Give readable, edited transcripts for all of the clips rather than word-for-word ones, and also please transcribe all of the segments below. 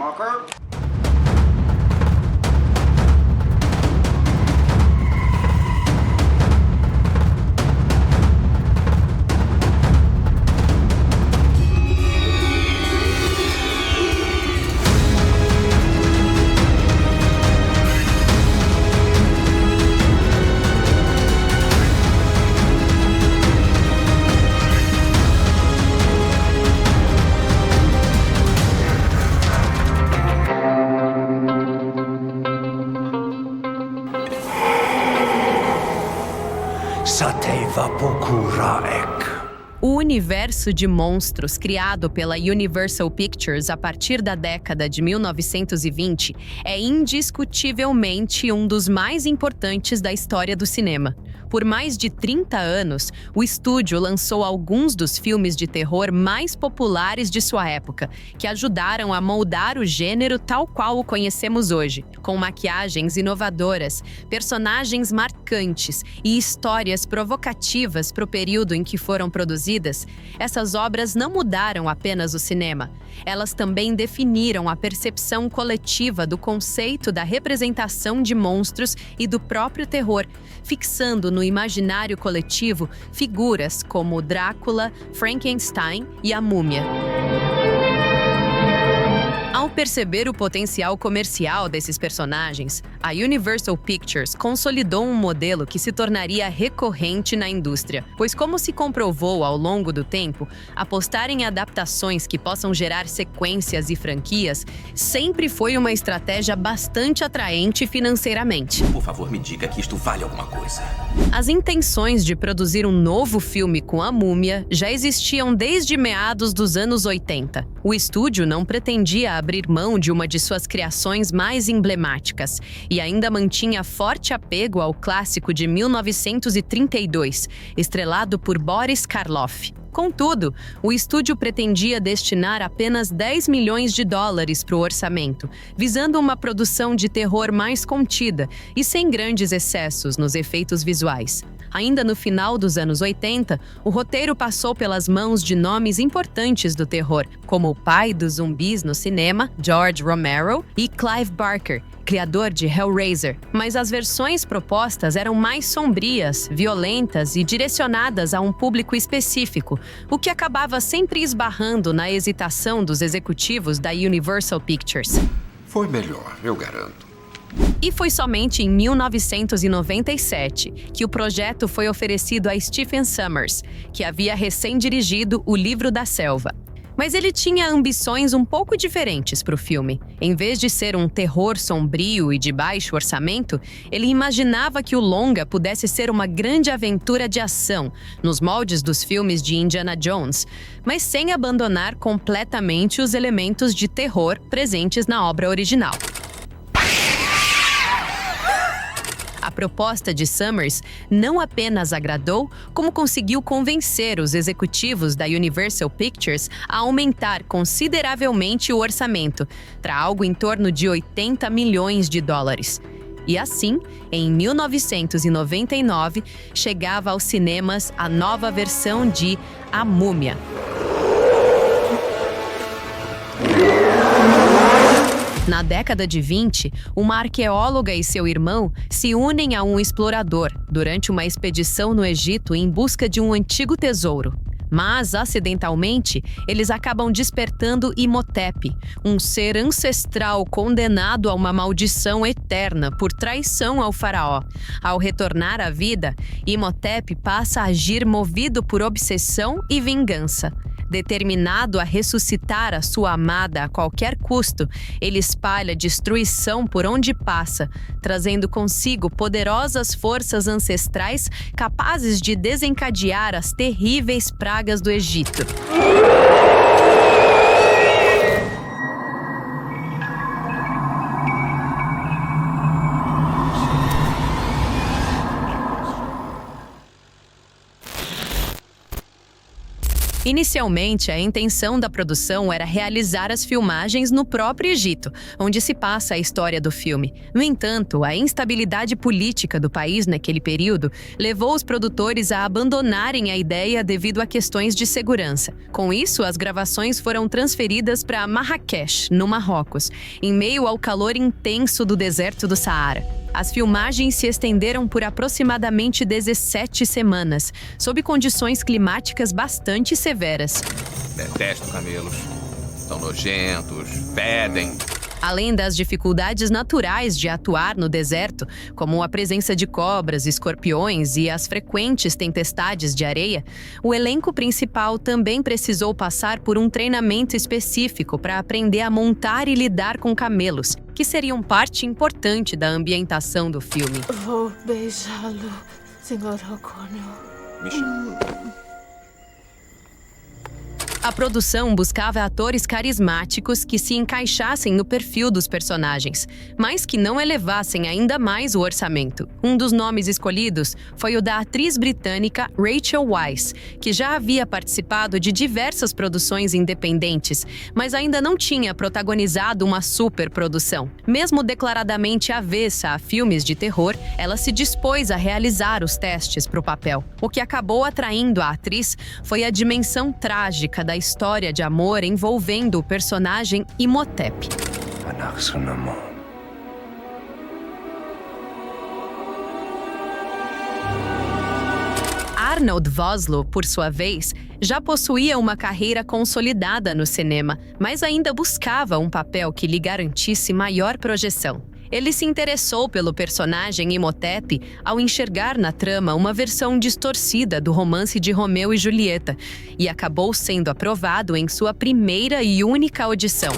Marker. Sateva Pokuraek. O universo de monstros criado pela Universal Pictures a partir da década de 1920 é indiscutivelmente um dos mais importantes da história do cinema. Por mais de 30 anos, o estúdio lançou alguns dos filmes de terror mais populares de sua época, que ajudaram a moldar o gênero tal qual o conhecemos hoje, com maquiagens inovadoras, personagens marcantes e histórias provocativas para o período em que foram produzidas. Essas obras não mudaram apenas o cinema, elas também definiram a percepção coletiva do conceito da representação de monstros e do próprio terror, fixando no imaginário coletivo figuras como Drácula, Frankenstein e a Múmia. Ao perceber o potencial comercial desses personagens, a Universal Pictures consolidou um modelo que se tornaria recorrente na indústria, pois, como se comprovou ao longo do tempo, apostar em adaptações que possam gerar sequências e franquias sempre foi uma estratégia bastante atraente financeiramente. Por favor, me diga que isto vale alguma coisa. As intenções de produzir um novo filme com a Múmia já existiam desde meados dos anos 80. O estúdio não pretendia abrir mão de uma de suas criações mais emblemáticas e ainda mantinha forte apego ao clássico de 1932, estrelado por Boris Karloff. Contudo, o estúdio pretendia destinar apenas 10 milhões de dólares para o orçamento, visando uma produção de terror mais contida e sem grandes excessos nos efeitos visuais. Ainda no final dos anos 80, o roteiro passou pelas mãos de nomes importantes do terror, como o pai dos zumbis no cinema, George Romero, e Clive Barker, criador de Hellraiser, mas as versões propostas eram mais sombrias, violentas e direcionadas a um público específico, o que acabava sempre esbarrando na hesitação dos executivos da Universal Pictures. Foi melhor, eu garanto. E foi somente em 1997 que o projeto foi oferecido a Stephen Sommers, que havia recém-dirigido O Livro da Selva. Mas ele tinha ambições um pouco diferentes para o filme. Em vez de ser um terror sombrio e de baixo orçamento, ele imaginava que o longa pudesse ser uma grande aventura de ação, nos moldes dos filmes de Indiana Jones, mas sem abandonar completamente os elementos de terror presentes na obra original. A proposta de Sommers não apenas agradou, como conseguiu convencer os executivos da Universal Pictures a aumentar consideravelmente o orçamento, para algo em torno de 80 milhões de dólares. E assim, em 1999, chegava aos cinemas a nova versão de A Múmia. Na década de 20, uma arqueóloga e seu irmão se unem a um explorador durante uma expedição no Egito em busca de um antigo tesouro. Mas, acidentalmente, eles acabam despertando Imhotep, um ser ancestral condenado a uma maldição eterna por traição ao faraó. Ao retornar à vida, Imhotep passa a agir movido por obsessão e vingança. Determinado a ressuscitar a sua amada a qualquer custo, ele espalha destruição por onde passa, trazendo consigo poderosas forças ancestrais capazes de desencadear as terríveis pragas do Egito. Inicialmente, a intenção da produção era realizar as filmagens no próprio Egito, onde se passa a história do filme. No entanto, a instabilidade política do país naquele período levou os produtores a abandonarem a ideia devido a questões de segurança. Com isso, as gravações foram transferidas para Marrakech, no Marrocos, em meio ao calor intenso do deserto do Saara. As filmagens se estenderam por aproximadamente 17 semanas, sob condições climáticas bastante severas. Detesto camelos. São nojentos, fedem. Além das dificuldades naturais de atuar no deserto, como a presença de cobras, escorpiões e as frequentes tempestades de areia, o elenco principal também precisou passar por um treinamento específico para aprender a montar e lidar com camelos, que seriam parte importante da ambientação do filme. Vou beijá-lo, Sr. O'Connell. Me chama. A produção buscava atores carismáticos que se encaixassem no perfil dos personagens, mas que não elevassem ainda mais o orçamento. Um dos nomes escolhidos foi o da atriz britânica Rachel Weisz, que já havia participado de diversas produções independentes, mas ainda não tinha protagonizado uma superprodução. Mesmo declaradamente avessa a filmes de terror, ela se dispôs a realizar os testes para o papel. O que acabou atraindo a atriz foi a dimensão trágica da história de amor envolvendo o personagem Imhotep. Arnold Vosloo, por sua vez, já possuía uma carreira consolidada no cinema, mas ainda buscava um papel que lhe garantisse maior projeção. Ele se interessou pelo personagem Imhotep ao enxergar na trama uma versão distorcida do romance de Romeu e Julieta e acabou sendo aprovado em sua primeira e única audição.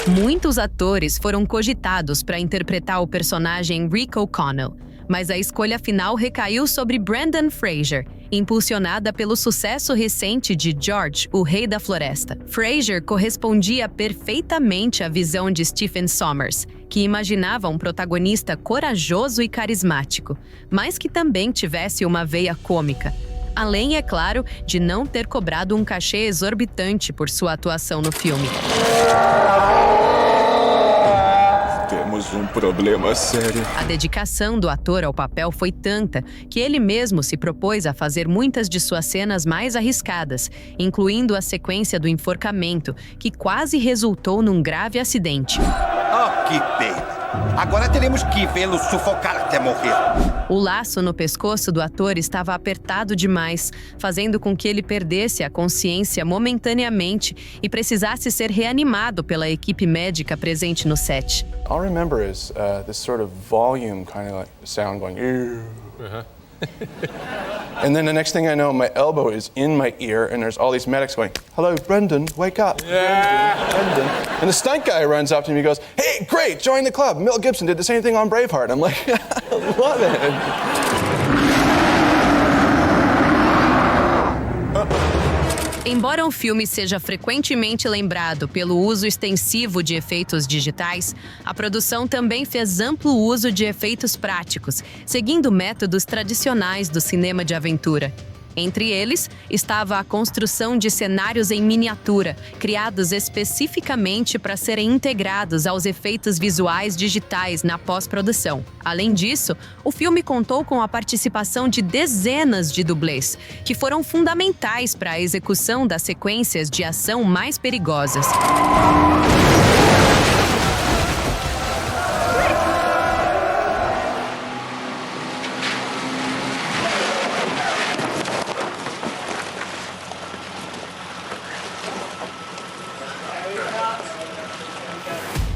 Muitos atores foram cogitados para interpretar o personagem Rick O'Connell, mas a escolha final recaiu sobre Brendan Fraser, impulsionada pelo sucesso recente de George, o Rei da Floresta. Fraser correspondia perfeitamente à visão de Stephen Sommers, que imaginava um protagonista corajoso e carismático, mas que também tivesse uma veia cômica. Além, é claro, de não ter cobrado um cachê exorbitante por sua atuação no filme. Temos um problema sério. A dedicação do ator ao papel foi tanta que ele mesmo se propôs a fazer muitas de suas cenas mais arriscadas, incluindo a sequência do enforcamento, que quase resultou num grave acidente. Oh, que pena. Agora teremos que vê-lo sufocar até morrer. O laço no pescoço do ator estava apertado demais, fazendo com que ele perdesse a consciência momentaneamente e precisasse ser reanimado pela equipe médica presente no set. All I remember is this sort of volume kind of like sound going, and then the next thing I know, my elbow is in my ear and there's all these medics going, "Hello, Brendan, wake up." Brendan. And the stunt guy runs up to me and goes, "Hey, great, join the club. Mel Gibson did the same thing on Braveheart." I'm like, I love it. Embora o filme seja frequentemente lembrado pelo uso extensivo de efeitos digitais, a produção também fez amplo uso de efeitos práticos, seguindo métodos tradicionais do cinema de aventura. Entre eles, estava a construção de cenários em miniatura, criados especificamente para serem integrados aos efeitos visuais digitais na pós-produção. Além disso, o filme contou com a participação de dezenas de dublês, que foram fundamentais para a execução das sequências de ação mais perigosas.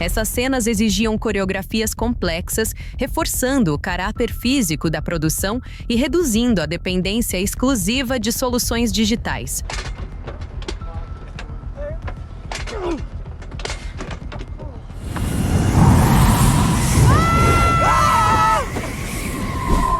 Essas cenas exigiam coreografias complexas, reforçando o caráter físico da produção e reduzindo a dependência exclusiva de soluções digitais.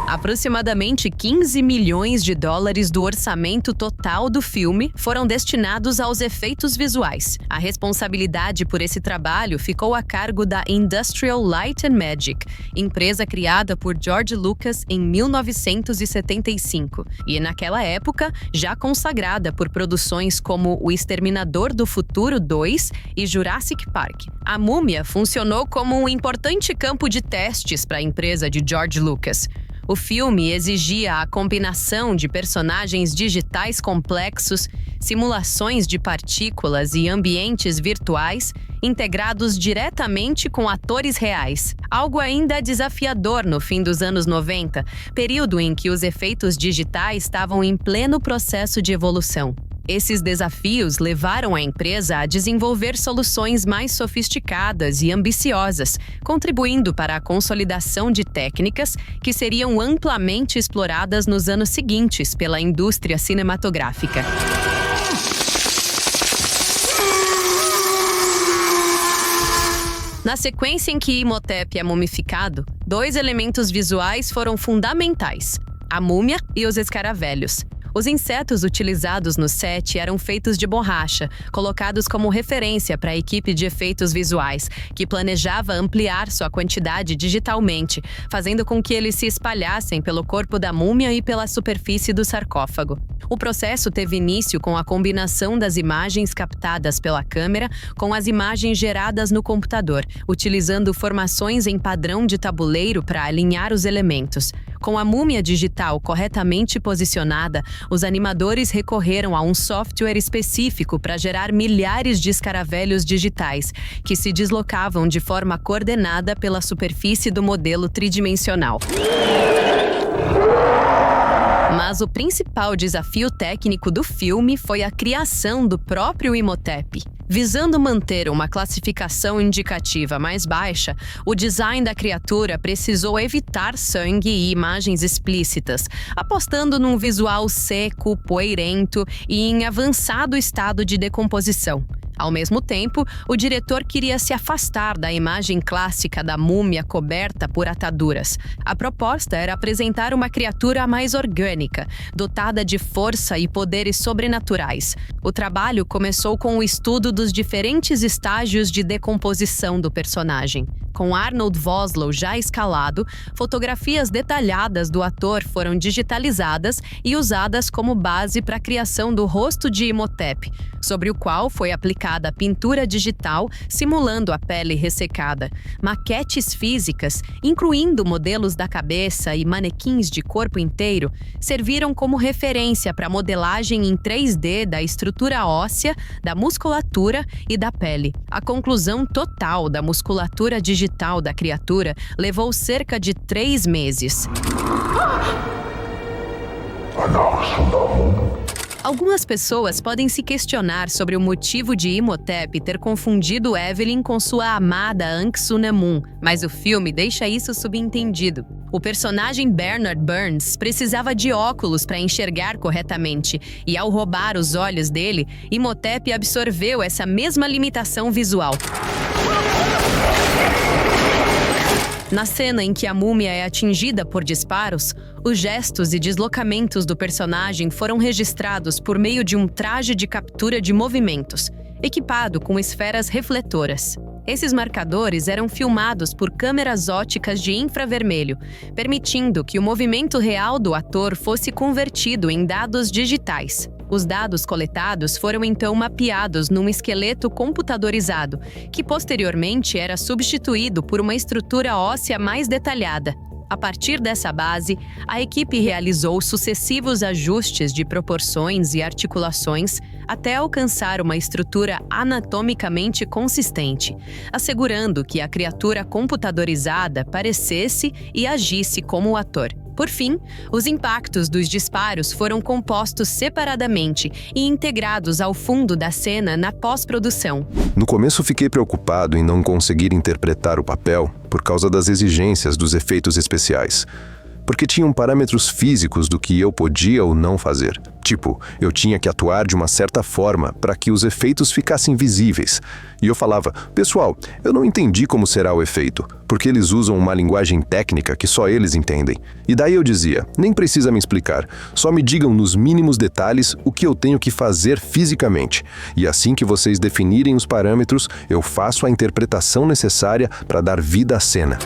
A Aproximadamente 15 milhões de dólares do orçamento total do filme foram destinados aos efeitos visuais. A responsabilidade por esse trabalho ficou a cargo da Industrial Light and Magic, empresa criada por George Lucas em 1975, e naquela época já consagrada por produções como O Exterminador do Futuro 2 e Jurassic Park. A Múmia funcionou como um importante campo de testes para a empresa de George Lucas. O filme exigia a combinação de personagens digitais complexos, simulações de partículas e ambientes virtuais integrados diretamente com atores reais. Algo ainda desafiador no fim dos anos 90, período em que os efeitos digitais estavam em pleno processo de evolução. Esses desafios levaram a empresa a desenvolver soluções mais sofisticadas e ambiciosas, contribuindo para a consolidação de técnicas que seriam amplamente exploradas nos anos seguintes pela indústria cinematográfica. Na sequência em que Imhotep é mumificado, 2 elementos visuais foram fundamentais: a múmia e os escaravelhos. Os insetos utilizados no set eram feitos de borracha, colocados como referência para a equipe de efeitos visuais, que planejava ampliar sua quantidade digitalmente, fazendo com que eles se espalhassem pelo corpo da múmia e pela superfície do sarcófago. O processo teve início com a combinação das imagens captadas pela câmera com as imagens geradas no computador, utilizando formações em padrão de tabuleiro para alinhar os elementos. Com a múmia digital corretamente posicionada, os animadores recorreram a um software específico para gerar milhares de escaravelhos digitais, que se deslocavam de forma coordenada pela superfície do modelo tridimensional. Mas o principal desafio técnico do filme foi a criação do próprio Imhotep. Visando manter uma classificação indicativa mais baixa, o design da criatura precisou evitar sangue e imagens explícitas, apostando num visual seco, poeirento e em avançado estado de decomposição. Ao mesmo tempo, o diretor queria se afastar da imagem clássica da múmia coberta por ataduras. A proposta era apresentar uma criatura mais orgânica, dotada de força e poderes sobrenaturais. O trabalho começou com o estudo dos diferentes estágios de decomposição do personagem. Com Arnold Vosloo já escalado, fotografias detalhadas do ator foram digitalizadas e usadas como base para a criação do rosto de Imhotep, sobre o qual foi aplicada pintura digital simulando a pele ressecada. Maquetes físicas, incluindo modelos da cabeça e manequins de corpo inteiro, serviram como referência para a modelagem em 3D da estrutura óssea, da musculatura e da pele. A conclusão total da musculatura digital da criatura levou cerca de 3 meses. Algumas pessoas podem se questionar sobre o motivo de Imhotep ter confundido Evelyn com sua amada Anck-su-namun, mas o filme deixa isso subentendido. O personagem Bernard Burns precisava de óculos para enxergar corretamente, e ao roubar os olhos dele, Imhotep absorveu essa mesma limitação visual. Na cena em que a múmia é atingida por disparos, os gestos e deslocamentos do personagem foram registrados por meio de um traje de captura de movimentos, equipado com esferas refletoras. Esses marcadores eram filmados por câmeras óticas de infravermelho, permitindo que o movimento real do ator fosse convertido em dados digitais. Os dados coletados foram então mapeados num esqueleto computadorizado, que posteriormente era substituído por uma estrutura óssea mais detalhada. A partir dessa base, a equipe realizou sucessivos ajustes de proporções e articulações até alcançar uma estrutura anatomicamente consistente, assegurando que a criatura computadorizada parecesse e agisse como o ator. Por fim, os impactos dos disparos foram compostos separadamente e integrados ao fundo da cena na pós-produção. No começo fiquei preocupado em não conseguir interpretar o papel por causa das exigências dos efeitos especiais, porque tinham parâmetros físicos do que eu podia ou não fazer. Tipo, eu tinha que atuar de uma certa forma para que os efeitos ficassem visíveis. E eu falava, pessoal, eu não entendi como será o efeito, porque eles usam uma linguagem técnica que só eles entendem. E daí eu dizia, nem precisa me explicar, só me digam nos mínimos detalhes o que eu tenho que fazer fisicamente. E assim que vocês definirem os parâmetros, eu faço a interpretação necessária para dar vida à cena.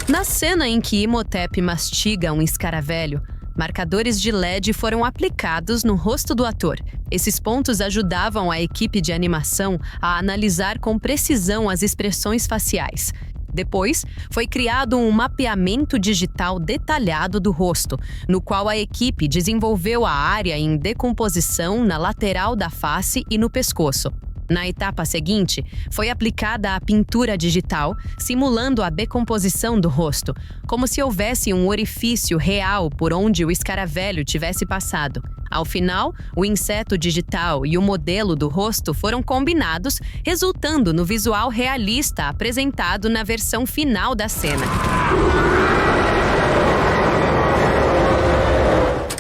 Na cena em que Imhotep mastiga um escaravelho, marcadores de LED foram aplicados no rosto do ator. Esses pontos ajudavam a equipe de animação a analisar com precisão as expressões faciais. Depois, foi criado um mapeamento digital detalhado do rosto, no qual a equipe desenvolveu a área em decomposição na lateral da face e no pescoço. Na etapa seguinte, foi aplicada a pintura digital, simulando a decomposição do rosto, como se houvesse um orifício real por onde o escaravelho tivesse passado. Ao final, o inseto digital e o modelo do rosto foram combinados, resultando no visual realista apresentado na versão final da cena.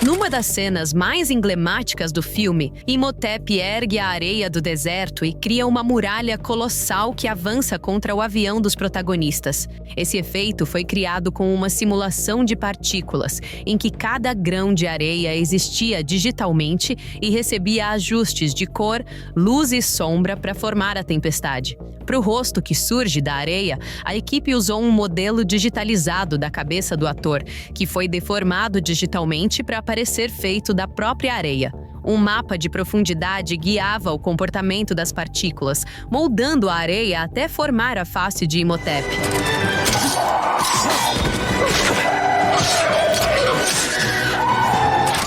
Numa das cenas mais emblemáticas do filme, Imhotep ergue a areia do deserto e cria uma muralha colossal que avança contra o avião dos protagonistas. Esse efeito foi criado com uma simulação de partículas, em que cada grão de areia existia digitalmente e recebia ajustes de cor, luz e sombra para formar a tempestade. Para o rosto que surge da areia, a equipe usou um modelo digitalizado da cabeça do ator, que foi deformado digitalmente para parecer feito da própria areia. Um mapa de profundidade guiava o comportamento das partículas, moldando a areia até formar a face de Imhotep.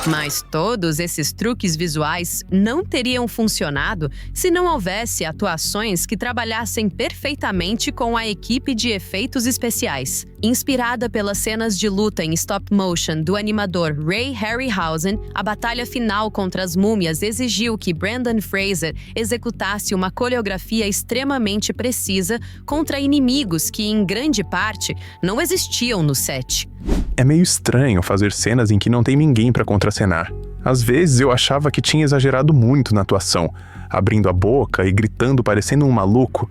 Mas todos esses truques visuais não teriam funcionado se não houvesse atuações que trabalhassem perfeitamente com a equipe de efeitos especiais. Inspirada pelas cenas de luta em stop motion do animador Ray Harryhausen, a batalha final contra as múmias exigiu que Brendan Fraser executasse uma coreografia extremamente precisa contra inimigos que, em grande parte, não existiam no set. É meio estranho fazer cenas em que não tem ninguém para contracenar. Às vezes eu achava que tinha exagerado muito na atuação, abrindo a boca e gritando parecendo um maluco.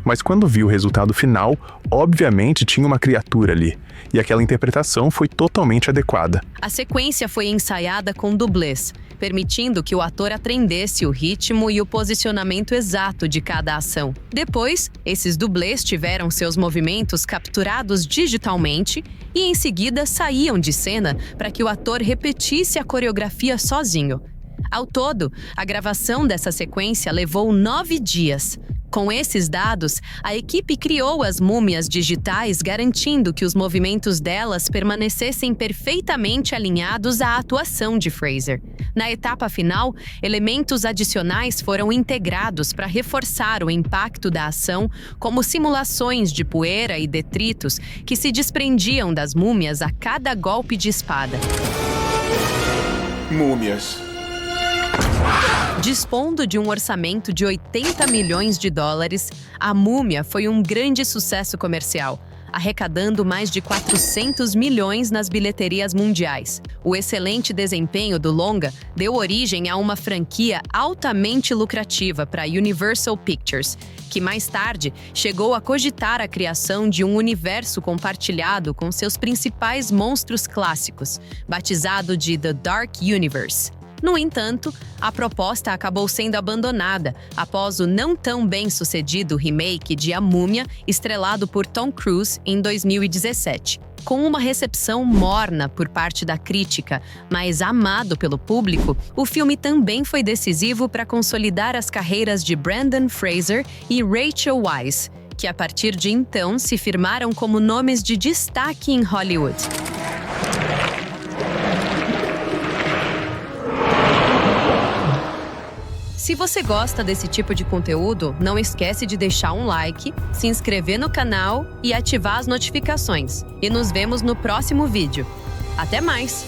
Mas quando vi o resultado final, obviamente tinha uma criatura ali, e aquela interpretação foi totalmente adequada. A sequência foi ensaiada com dublês, permitindo que o ator aprendesse o ritmo e o posicionamento exato de cada ação. Depois, esses dublês tiveram seus movimentos capturados digitalmente e em seguida saíam de cena para que o ator repetisse a coreografia sozinho. Ao todo, a gravação dessa sequência levou 9 dias. Com esses dados, a equipe criou as múmias digitais, garantindo que os movimentos delas permanecessem perfeitamente alinhados à atuação de Fraser. Na etapa final, elementos adicionais foram integrados para reforçar o impacto da ação, como simulações de poeira e detritos que se desprendiam das múmias a cada golpe de espada. Múmias. Dispondo de um orçamento de 80 milhões de dólares, A Múmia foi um grande sucesso comercial, arrecadando mais de 400 milhões nas bilheterias mundiais. O excelente desempenho do longa deu origem a uma franquia altamente lucrativa para a Universal Pictures, que mais tarde chegou a cogitar a criação de um universo compartilhado com seus principais monstros clássicos, batizado de The Dark Universe. No entanto, a proposta acabou sendo abandonada após o não tão bem-sucedido remake de A Múmia, estrelado por Tom Cruise em 2017. Com uma recepção morna por parte da crítica, mas amado pelo público, o filme também foi decisivo para consolidar as carreiras de Brendan Fraser e Rachel Weisz, que a partir de então se firmaram como nomes de destaque em Hollywood. Se você gosta desse tipo de conteúdo, não esquece de deixar um like, se inscrever no canal e ativar as notificações. E nos vemos no próximo vídeo. Até mais!